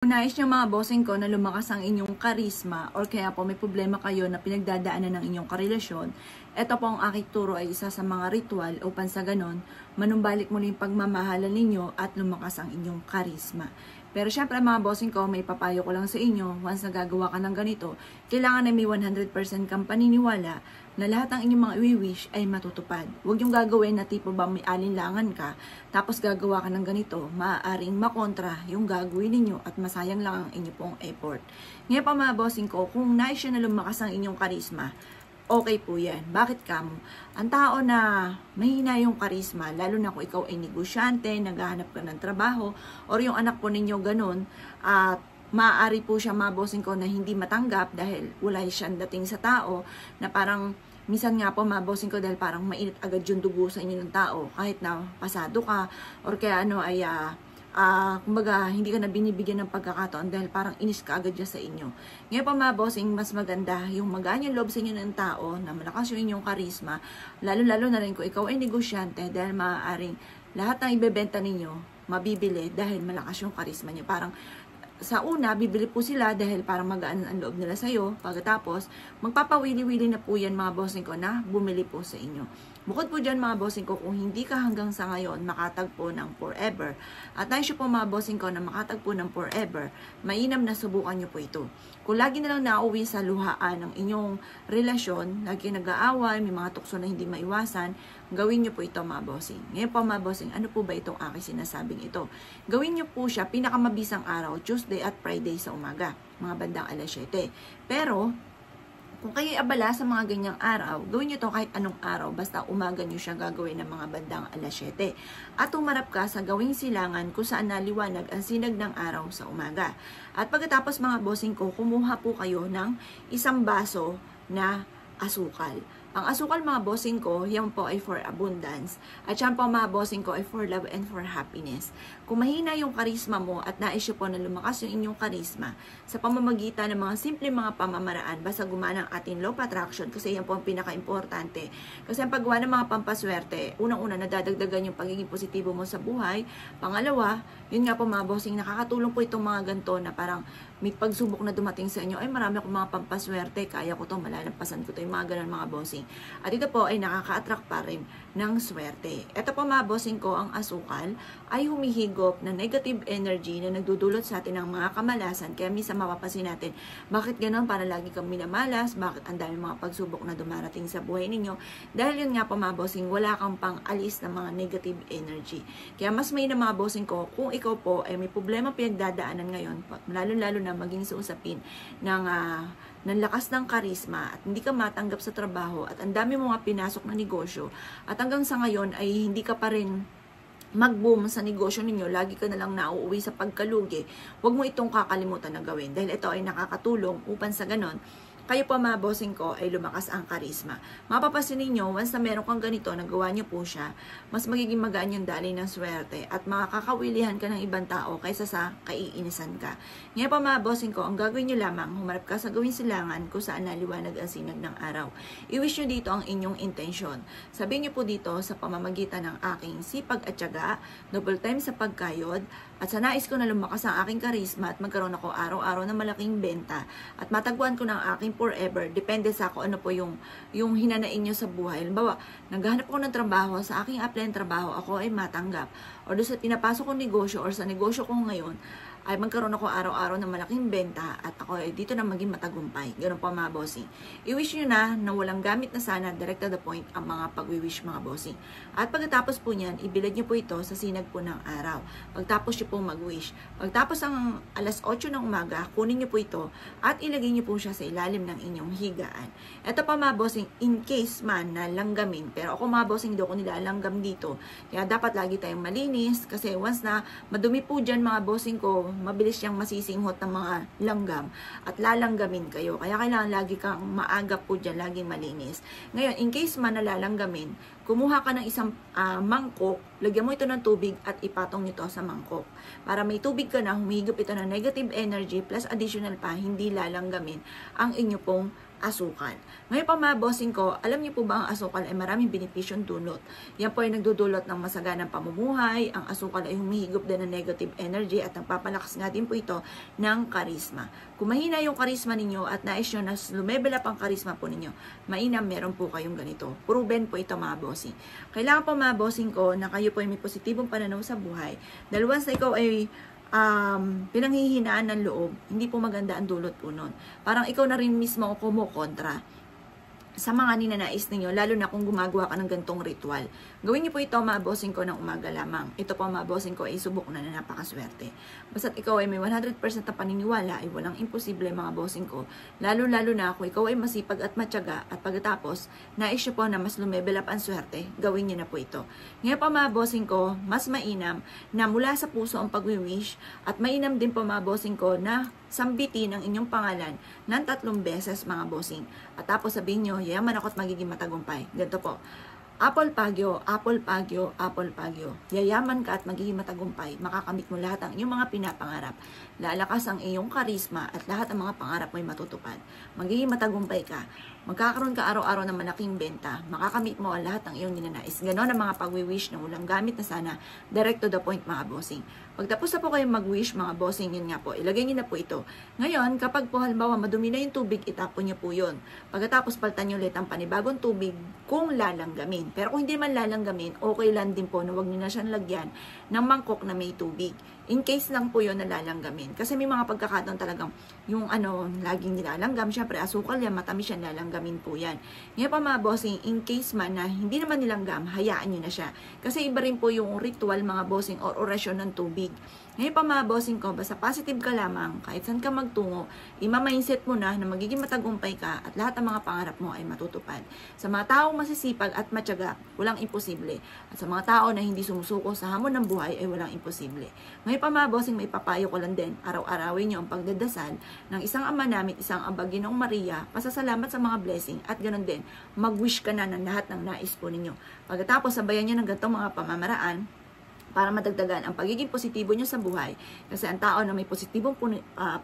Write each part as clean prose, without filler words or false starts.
Nais niyo mga bossing ko na lumakas ang inyong karisma or kaya po may problema kayo na pinagdadaanan ng inyong karelasyon, ito po ang aking turo ay isa sa mga ritual upang sa ganon, manumbalik muli yung pagmamahalan ninyo at lumakas ang inyong karisma. Pero syempre mga bossing ko, may papayo ko lang sa inyo, once na gagawa ka ng ganito, kailangan na may 100% kang paniniwala na lahat ng inyong mga i-wish ay matutupad. Huwag yung gagawin na tipo ba may alinlangan ka, tapos gagawa ka ng ganito, maaaring makontra yung gagawin ninyo at masayang lang ang inyong pong effort. Ngayon pa mga bossing ko, kung nais nyo na lumakas ang inyong karisma, okay po yan. Bakit kamo? Ang tao na mahina yung karisma, lalo na kung ikaw ay negosyante, naghahanap ka ng trabaho, or yung anak po ninyo ganun, at maaari po siya mabosing ko na hindi matanggap dahil wala siyang dating sa tao, na parang, minsan nga po mabosing ko dahil parang mainit agad yung dugo sa inyo ng tao, kahit na pasado ka, or kaya kumbaga, hindi ka na binibigyan ng pagkakataon dahil parang inis ka agad dyan sa inyo. Ngayon pa mga bossing, mas maganda yung magaan yung loob sa inyo ng tao na malakas yung inyong karisma, lalo-lalo na rin kung ikaw ay negosyante dahil maaaring lahat ng ibebenta ninyo, mabibili dahil malakas yung karisma niyo. Parang sa una, bibili po sila dahil parang magaan ang loob nila sa'yo. Pagkatapos, magpapawili-wili na po yan mga bossing ko na bumili po sa inyo. Bukod po dyan mga bossing ko, kung hindi ka hanggang sa ngayon makatagpo ng forever, at nais po mga bossing ko na makatagpo ng forever, mainam na subukan nyo po ito. Kung lagi na lang nauwi sa luhaan ng inyong relasyon, lagi nag-aaway, may mga tukso na hindi maiwasan, gawin nyo po ito mga bossing. Ngayon po mga bossing, ano po ba itong aking sinasabing ito? Gawin nyo po siya pinakamabisang araw, Tuesday at Friday sa umaga, mga bandang alas 7. Pero, kung kayo abala sa mga ganyang araw, gawin nyo to kahit anong araw, basta umaga nyo siya gagawin ng mga bandang alas 7. At umarap ka sa gawing silangan kung saan naliwanag ang sinag ng araw sa umaga. At pagkatapos mga bossing ko, kumuha po kayo ng isang baso na asukal. Ang asukal mga bossing ko, yan po ay for abundance. At yan po mga bossing ko ay for love and for happiness. Kung mahina yung karisma mo at nais po na lumakas yung inyong karisma sa pamamagitan ng mga simple mga pamamaraan, basta gumana ang ating law of attraction kasi yan po ang pinaka-importante. Kasi ang paggawa ng mga pampaswerte, unang-una nadadagdagan yung pagiging positibo mo sa buhay. Pangalawa, yun nga po mga bossing, nakakatulong po itong mga ganito na parang may pagsubok na dumating sa inyo, ay marami akong mga pampaswerte, kaya ko to, malalampasan ko to, yung mga ganun mga bossing. At ito po ay nakaka-attract pa rin ng swerte. Ito po mga bossing ko, ang asukal ay humihigop na negative energy na nagdudulot sa atin ng mga kamalasan. Kaya minsan mapapansin natin, bakit ganun? Para lagi kang minamalas, bakit ang dami mga pagsubok na dumarating sa buhay ninyo? Dahil yun nga po mga bossing, wala kang pang alis ng mga negative energy. Kaya mas may na mga bossing ko, kung ikaw po ay may problema pinagdadaanan ngayon, lalo-lalo na maging sa usapin ng lakas ng karisma at hindi ka matanggap sa trabaho at ang dami mo nga pinasok na negosyo at hanggang sa ngayon ay hindi ka pa rin mag-boom sa negosyo ninyo, lagi ka na lang nauuwi sa pagkalugi, huwag mo itong kakalimutan na gawin dahil ito ay nakakatulong upang sa ganon kayo po mga bossing ko ay lumakas ang karisma. Mapapasin ninyo, once na meron kang ganito, nagawa nyo po siya, mas magiging magaan yung daloy ng swerte at makakawilihan ka ng ibang tao kaysa sa kaiinisan ka. Ngayon po mga bossing ko, ang gagawin nyo lamang, humarap ka sa gawing silangan kung saan naliwanag ang sinag ng araw. I-wish nyo dito ang inyong intensyon. Sabihin nyo po dito sa pamamagitan ng aking sipag at tiyaga, double time sa pagkayod, at sa nais ko na lumakas ang aking karisma at magkaroon ako araw-araw ng malaking benta at matagpuan ko ng aking forever, depende sa ako ano po yung hinanain nyo sa buhay. Halimbawa, naghahanap ako ng trabaho, sa aking apply ng trabaho, ako ay matanggap. O doon sa pinapasok kong negosyo or sa negosyo ko ngayon, ay magkaroon ako araw-araw ng malaking benta at ako ay dito na maging matagumpay. Ganun po mga bossing. I-wish nyo na walang gamit na sana, direct to the point ang mga pag-wish mga bossing. At pagkatapos po niyan, ibilad nyo po ito sa sinag po ng araw. Pagtapos nyo po mag-wish. Pagtapos ang alas 8 ng umaga, kunin nyo po ito at ilagay nyo po siya sa ilalim ng inyong higaan. Ito pa mga bossing, in case man na langgamin, pero ako mga bossing, hindi ako nilalanggam dito. Kaya dapat lagi tayong malinis kasi once na madumi po dyan mga bossing ko, mabilis siyang masisinghot ng mga langgam at lalanggamin kayo. Kaya kailangan lagi kang maagap po dyan, laging malinis. Ngayon, in case man nalalanggamin, kumuha ka ng isang mangkok, lagyan mo ito ng tubig at ipatong ito sa mangkok. Para may tubig ka na, humihigop ito ng negative energy plus additional pa, hindi lalanggamin ang inyo pong asukal. Ngayon pa mga bossing ko, alam niyo po ba ang asukal ay maraming benepisyong dulot. Yan po ay nagdudulot ng masaganang pamumuhay, ang asukal ay humihigop din ng negative energy at nagpapalakas nga din po ito ng karisma. Kung mahina yung karisma ninyo at nais nyo na lumebel up ang karisma po ninyo, mainam meron po kayong ganito. Proven po ito mga bossing. Kailangan po mga bossing ko na kayo po ay may positibong pananaw sa buhay. Dahil once na ikaw ay pinanghihinaan ng loob, hindi po maganda ang dulot po nun. Parang ikaw na rin mismo kumukontra sa mga ninanais ninyo, lalo na kung gumagawa ka ng gantong ritual. Gawin niyo po ito mga bossing ko ng umaga lamang. Ito po mga bossing ko ay subok na napakaswerte. Basta't ikaw ay may 100% na paniniwala, ay walang imposible mga bossing ko. Lalo-lalo na kung ikaw ay masipag at matyaga at pagkatapos, nais nyo po na mas lumebel up ang swerte, gawin niyo na po ito. Ngayon po mga bossing ko, mas mainam na mula sa puso ang pag-wish at mainam din po mga bossing ko na sambitin ang inyong pangalan ng 3 beses mga bossing. At tapos sabihin nyo, yayaman ako at magiging matagumpay. Ganito po. Apple Pagyo, Apple Pagyo, Apple Pagyo. Yayaman ka at magiging matagumpay. Makakamit mo lahat ang iyong mga pinapangarap. Lalakas ang iyong karisma at lahat ng mga pangarap mo ay matutupad. Magiging matagumpay ka. Magkakaroon ka araw-araw ng malaking benta. Makakamit mo ang lahat ng iyong ninanais. Ganon ang mga pag-wish na walang gamit na sana. Direct to the point mga bossing. Pagtapos na po kayo mag-wish mga bossing, yun nga po. Ilagay niyo na po ito. Ngayon, kapag po halimbawa madumi na yung tubig, itapon niyo po yun. Pagkatapos palitan niyo ulit ang panibagong tubig kung lalanggamin. Pero kung hindi man lalanggamin, okay lang din po na huwag niyo na siyang lagyan ng mangkok na may tubig. In case lang po yun na lalanggamin. Kasi may mga pagkakataon talagang yung laging nilalanggam. Siyempre, asukal yan, matamis yan, lalanggamin po yan. Ngayon pa mga bossing, in case man na hindi naman nilanggam, hayaan nyo na siya. Kasi iba rin po yung ritual mga bossing or orasyon ng tubig. Ngayon pa mga bossing ko, basta positive ka lamang, kahit saan ka magtungo, ima-mindset mo na magiging matagumpay ka at lahat ng mga pangarap mo ay matutupad. Sa mga taong masisipag at matyaga, walang imposible. At sa mga tao na hindi sumusuko sa hamon ng buhay ay walang imposible. Ngayon pa mga bossing, may papayo ko lang din, araw-arawin nyo ang pagdadasal ng isang Ama Namin, isang Aba Ginoong Maria, pasasalamat sa mga blessing at ganoon din, mag-wish ka na ng lahat ng nais po ninyo. Pagkatapos, sabayan nyo ng ganitong mga pamamaraan, para madagdagan ang pagiging positibo nyo sa buhay. Kasi ang tao na may positibong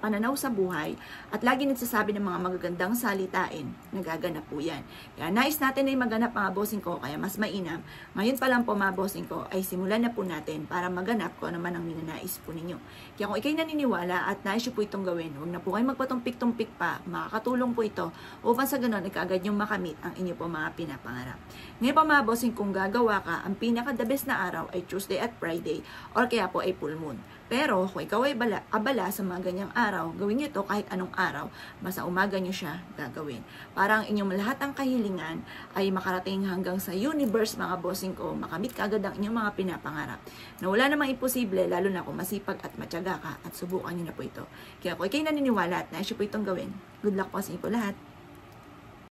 pananaw sa buhay at lagi nagsasabi ng mga magagandang salitain, nagaganap po yan. Kaya nais natin ay maganap mga bossing ko, kaya mas mainam. Ngayon pa lang po mga bossing ko, ay simulan na po natin para maganap ko naman ang ninanais po ninyo. Kaya kung ikay naniniwala at nais nyo po itong gawin, huwag na po kayo magpatumpik-tumpik pa, makakatulong po ito upang sa ganun, ikagad yung makamit ang inyo po mga pinapangarap. Ngayon pa mga bossing, kung gagawa ka, ang pinaka-the best na araw ay Tuesday at Friday or kaya po ay full moon. Pero kung ikaw ay abala sa mga ganyang araw, gawin nyo ito kahit anong araw, basta umaga nyo siya gagawin. Parang inyong lahat ng kahilingan ay makarating hanggang sa universe mga bossing ko, makamit kaagad ang inyong mga pinapangarap. Na wala namang imposible, lalo na kung masipag at matyaga ka at subukan nyo na po ito. Kaya kung ikay naniniwala at nais nyo po itong gawin, good luck po sa inyo po lahat.